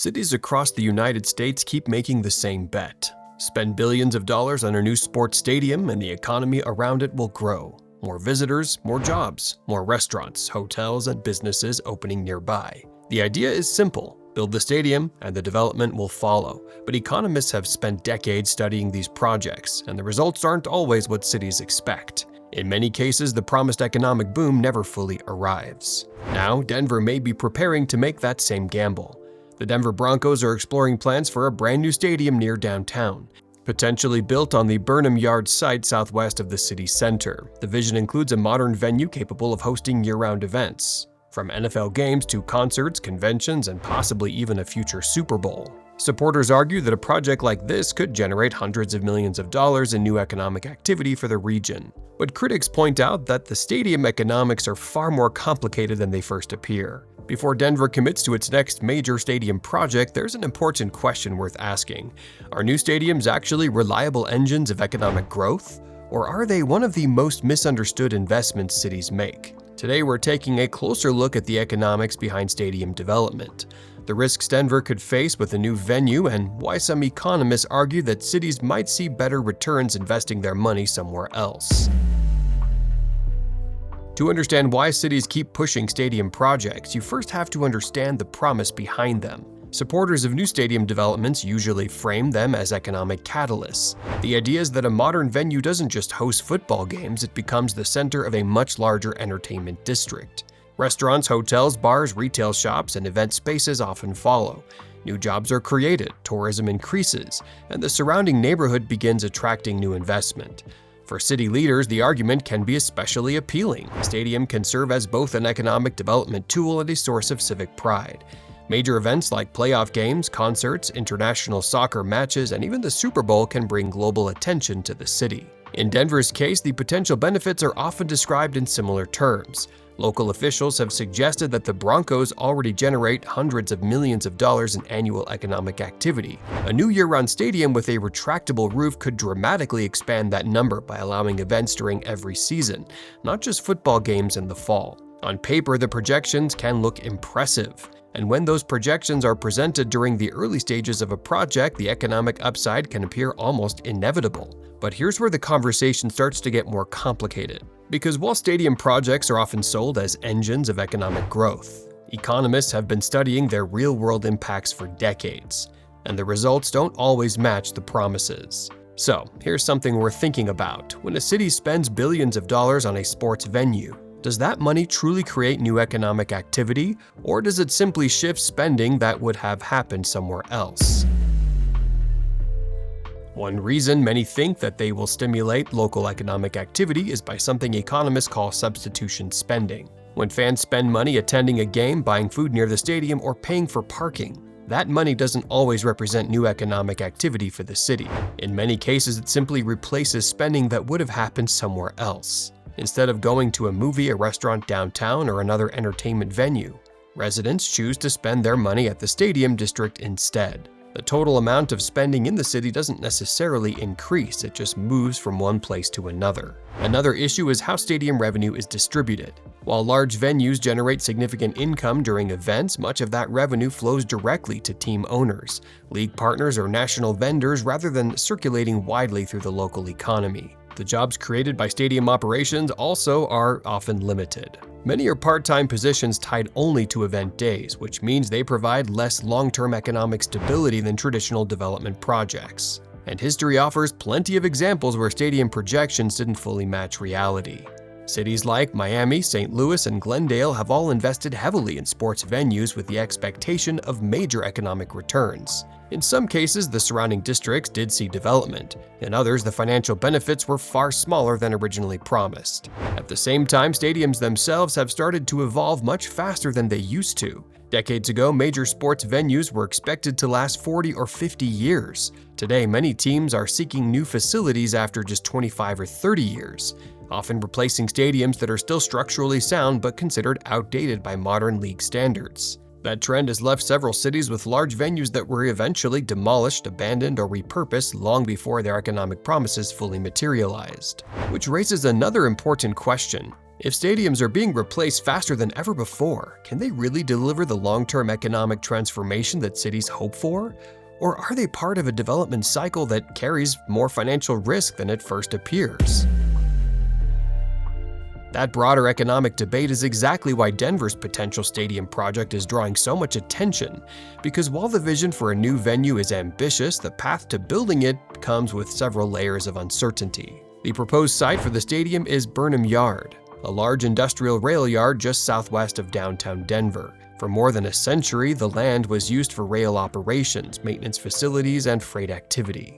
Cities across the United States keep making the same bet. Spend billions of dollars on a new sports stadium and the economy around it will grow. More visitors, more jobs, more restaurants, hotels, and businesses opening nearby. The idea is simple. Build the stadium and the development will follow. But economists have spent decades studying these projects, and the results aren't always what cities expect. In many cases, the promised economic boom never fully arrives. Now, Denver may be preparing to make that same gamble. The Denver Broncos are exploring plans for a brand new stadium near downtown, potentially built on the Burnham Yard site southwest of the city center. The vision includes a modern venue capable of hosting year-round events, from NFL games to concerts, conventions, and possibly even a future Super Bowl. Supporters argue that a project like this could generate hundreds of millions of dollars in new economic activity for the region. But critics point out that the stadium economics are far more complicated than they first appear. Before Denver commits to its next major stadium project, there's an important question worth asking. Are new stadiums actually reliable engines of economic growth? Or are they one of the most misunderstood investments cities make? Today we're taking a closer look at the economics behind stadium development, the risks Denver could face with a new venue, and why some economists argue that cities might see better returns investing their money somewhere else. To understand why cities keep pushing stadium projects, you first have to understand the promise behind them. Supporters of new stadium developments usually frame them as economic catalysts. The idea is that a modern venue doesn't just host football games, it becomes the center of a much larger entertainment district. Restaurants, hotels, bars, retail shops, and event spaces often follow. New jobs are created, tourism increases, and the surrounding neighborhood begins attracting new investment. For city leaders, the argument can be especially appealing. A stadium can serve as both an economic development tool and a source of civic pride. Major events like playoff games, concerts, international soccer matches, and even the Super Bowl can bring global attention to the city. In Denver's case, the potential benefits are often described in similar terms. Local officials have suggested that the Broncos already generate hundreds of millions of dollars in annual economic activity. A new year-round stadium with a retractable roof could dramatically expand that number by allowing events during every season, not just football games in the fall. On paper, the projections can look impressive. And when those projections are presented during the early stages of a project, the economic upside can appear almost inevitable. But here's where the conversation starts to get more complicated. Because while stadium projects are often sold as engines of economic growth, economists have been studying their real-world impacts for decades, and the results don't always match the promises. So, here's something worth thinking about. When a city spends billions of dollars on a sports venue, does that money truly create new economic activity, or does it simply shift spending that would have happened somewhere else? One reason many think that they will stimulate local economic activity is by something economists call substitution spending. When fans spend money attending a game, buying food near the stadium, or paying for parking, that money doesn't always represent new economic activity for the city. In many cases, it simply replaces spending that would have happened somewhere else. Instead of going to a movie, a restaurant downtown, or another entertainment venue, residents choose to spend their money at the stadium district instead. The total amount of spending in the city doesn't necessarily increase, it just moves from one place to another. Another issue is how stadium revenue is distributed. While large venues generate significant income during events, much of that revenue flows directly to team owners, league partners, or national vendors rather than circulating widely through the local economy. The jobs created by stadium operations also are often limited. Many are part-time positions tied only to event days, which means they provide less long-term economic stability than traditional development projects. And history offers plenty of examples where stadium projections didn't fully match reality. Cities like Miami, St. Louis, and Glendale have all invested heavily in sports venues with the expectation of major economic returns. In some cases, the surrounding districts did see development. In others, the financial benefits were far smaller than originally promised. At the same time, stadiums themselves have started to evolve much faster than they used to. Decades ago, major sports venues were expected to last 40 or 50 years. Today, many teams are seeking new facilities after just 25 or 30 years, often replacing stadiums that are still structurally sound but considered outdated by modern league standards. That trend has left several cities with large venues that were eventually demolished, abandoned, or repurposed long before their economic promises fully materialized. Which raises another important question. If stadiums are being replaced faster than ever before, can they really deliver the long-term economic transformation that cities hope for? Or are they part of a development cycle that carries more financial risk than it first appears? That broader economic debate is exactly why Denver's potential stadium project is drawing so much attention, because while the vision for a new venue is ambitious, the path to building it comes with several layers of uncertainty. The proposed site for the stadium is Burnham Yard, a large industrial rail yard just southwest of downtown Denver. For more than a century, the land was used for rail operations, maintenance facilities, and freight activity.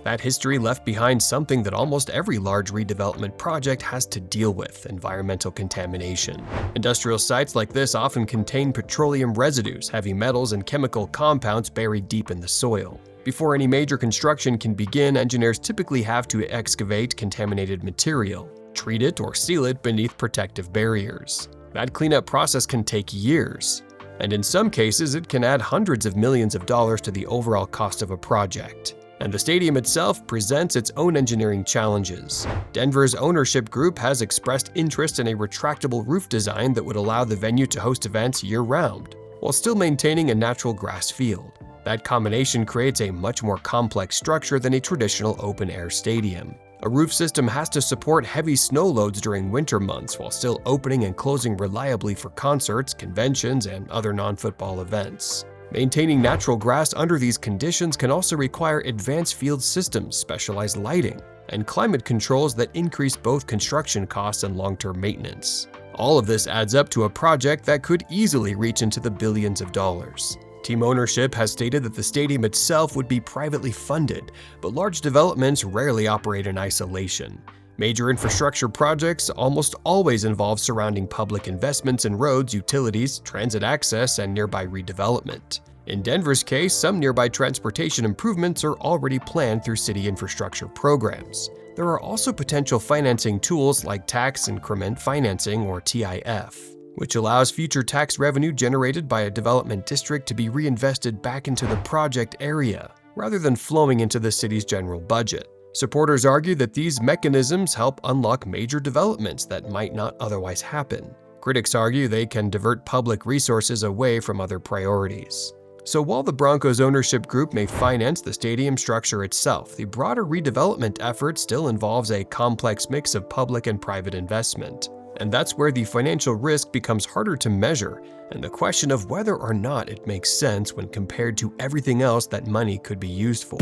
That history left behind something that almost every large redevelopment project has to deal with: environmental contamination. Industrial sites like this often contain petroleum residues, heavy metals, and chemical compounds buried deep in the soil. Before any major construction can begin, engineers typically have to excavate contaminated material, treat it, or seal it beneath protective barriers. That cleanup process can take years, and in some cases it can add hundreds of millions of dollars to the overall cost of a project. And the stadium itself presents its own engineering challenges. Denver's ownership group has expressed interest in a retractable roof design that would allow the venue to host events year-round, while still maintaining a natural grass field. That combination creates a much more complex structure than a traditional open-air stadium. A roof system has to support heavy snow loads during winter months while still opening and closing reliably for concerts, conventions, and other non-football events. Maintaining natural grass under these conditions can also require advanced field systems, specialized lighting, and climate controls that increase both construction costs and long-term maintenance. All of this adds up to a project that could easily reach into the billions of dollars. Team ownership has stated that the stadium itself would be privately funded, but large developments rarely operate in isolation. Major infrastructure projects almost always involve surrounding public investments in roads, utilities, transit access, and nearby redevelopment. In Denver's case, some nearby transportation improvements are already planned through city infrastructure programs. There are also potential financing tools like tax increment financing, or TIF, which allows future tax revenue generated by a development district to be reinvested back into the project area, rather than flowing into the city's general budget. Supporters argue that these mechanisms help unlock major developments that might not otherwise happen. Critics argue they can divert public resources away from other priorities. So while the Broncos ownership group may finance the stadium structure itself, the broader redevelopment effort still involves a complex mix of public and private investment. And that's where the financial risk becomes harder to measure, and the question of whether or not it makes sense when compared to everything else that money could be used for.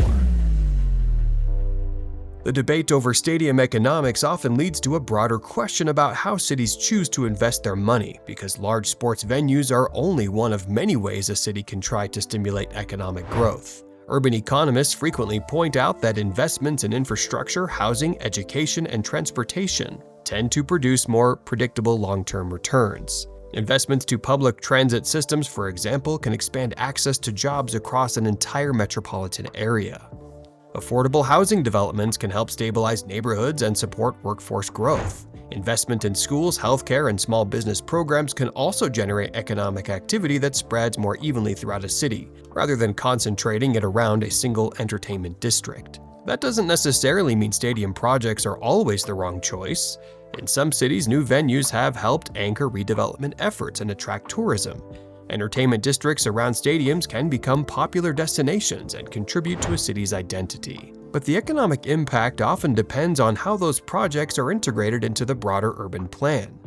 The debate over stadium economics often leads to a broader question about how cities choose to invest their money, because large sports venues are only one of many ways a city can try to stimulate economic growth. Urban economists frequently point out that investments in infrastructure, housing, education, and transportation tend to produce more predictable long-term returns. Investments to public transit systems, for example, can expand access to jobs across an entire metropolitan area. Affordable housing developments can help stabilize neighborhoods and support workforce growth. Investment in schools, healthcare, and small business programs can also generate economic activity that spreads more evenly throughout a city, rather than concentrating it around a single entertainment district. That doesn't necessarily mean stadium projects are always the wrong choice. In some cities, new venues have helped anchor redevelopment efforts and attract tourism. Entertainment districts around stadiums can become popular destinations and contribute to a city's identity. But the economic impact often depends on how those projects are integrated into the broader urban plan.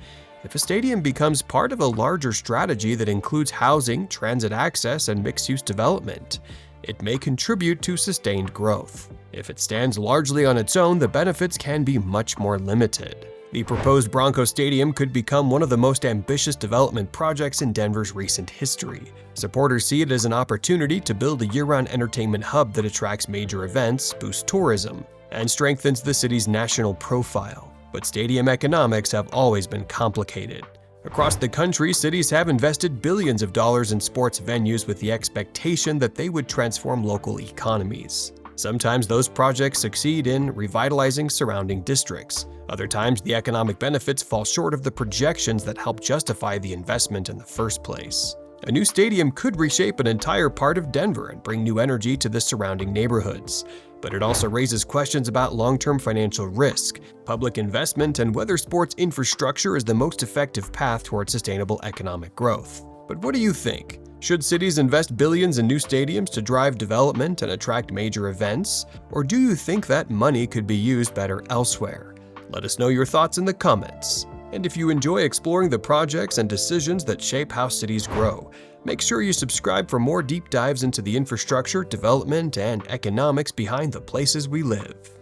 If a stadium becomes part of a larger strategy that includes housing, transit access, and mixed-use development, it may contribute to sustained growth. If it stands largely on its own, the benefits can be much more limited. The proposed Broncos Stadium could become one of the most ambitious development projects in Denver's recent history. Supporters see it as an opportunity to build a year-round entertainment hub that attracts major events, boosts tourism, and strengthens the city's national profile. But stadium economics have always been complicated. Across the country, cities have invested billions of dollars in sports venues with the expectation that they would transform local economies. Sometimes those projects succeed in revitalizing surrounding districts. Other times, the economic benefits fall short of the projections that help justify the investment in the first place. A new stadium could reshape an entire part of Denver and bring new energy to the surrounding neighborhoods. But it also raises questions about long-term financial risk, public investment, and whether sports infrastructure is the most effective path toward sustainable economic growth. But what do you think? Should cities invest billions in new stadiums to drive development and attract major events? Or do you think that money could be used better elsewhere? Let us know your thoughts in the comments. And if you enjoy exploring the projects and decisions that shape how cities grow, make sure you subscribe for more deep dives into the infrastructure, development, and economics behind the places we live.